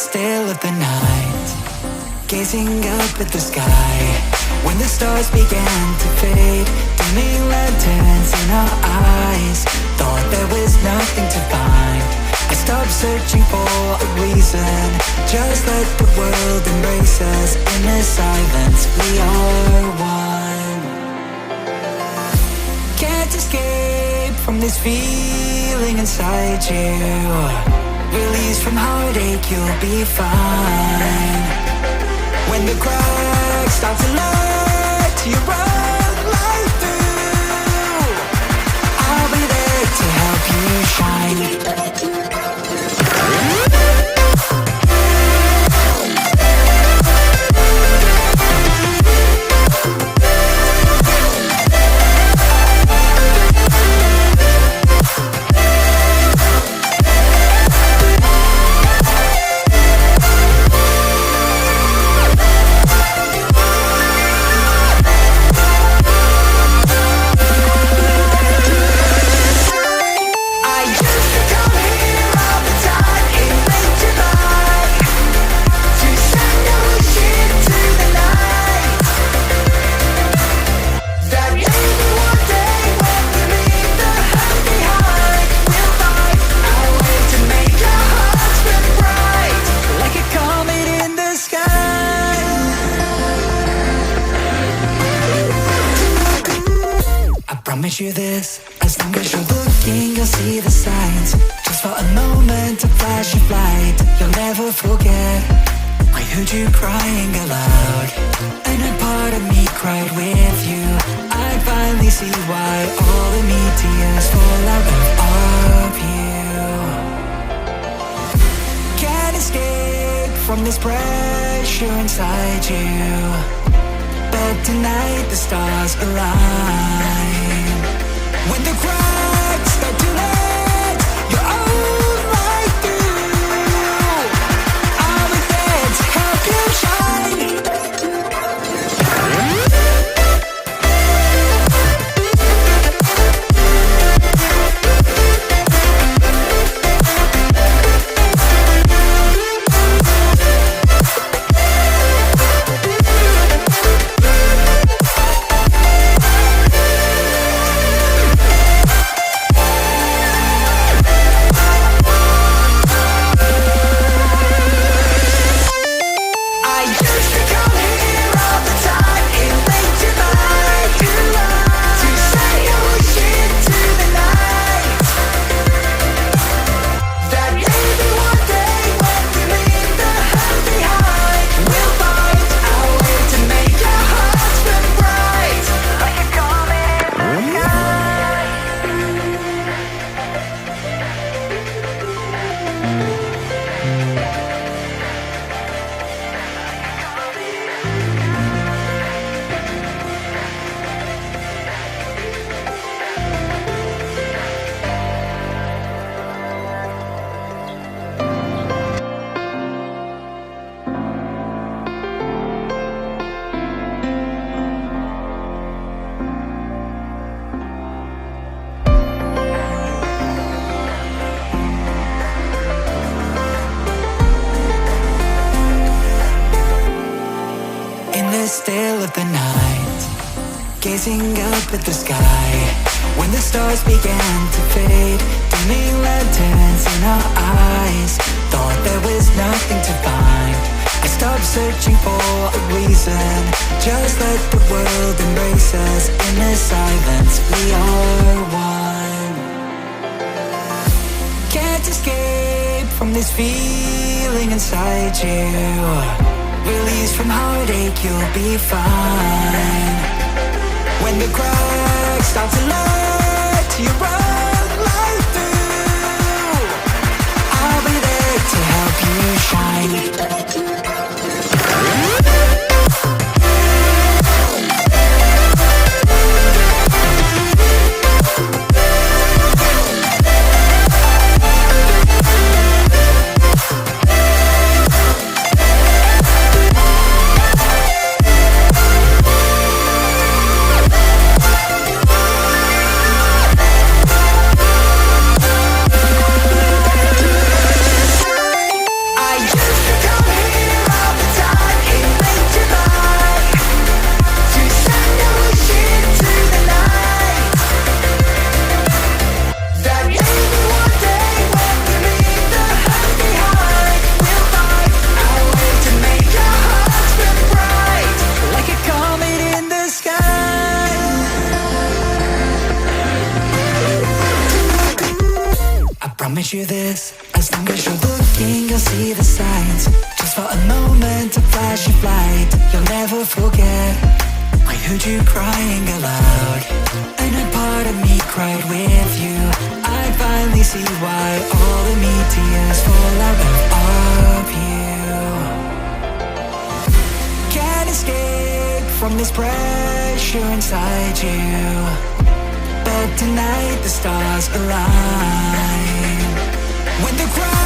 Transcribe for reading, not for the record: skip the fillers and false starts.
still of the night, gazing up at the sky, when the stars began to fade, dimming lanterns in our eyes, thought there was nothing to find. I stopped searching for a reason, just let the world embrace us. In the silence we are one. Can't escape from this feeling inside you. Release from heartache, you'll be fine. When the cracks start to let you run right through, I'll be there to help you shine. Promise you this, as long as you're looking, you'll see the signs. Just for a moment, a flash of light, you'll never forget. I heard you crying aloud, and a part of me cried with you. I finally see why all the meteors fall out of you. Can't escape from this pressure inside you, but tonight the stars align. When the cracks start to let your own light through, I'll be there to help you shine. Still of the night, gazing up at the sky, when the stars began to fade, dimming lanterns in our eyes, thought there was nothing to find. I stopped searching for a reason, just let the world embrace us. In the silence we are one. Can't escape from this feeling inside you. Release from heartache, you'll be fine. When the cracks start to let you run right through, I'll be there to help you shine. promise you this, as long as you're looking, you'll see the signs. Just for a moment, a flash of light, you'll never forget. I heard you crying aloud, and a part of me cried with you. I finally see why all the meteors fall out of you. Can't escape from this pressure inside you, but tonight the stars align. When the crowd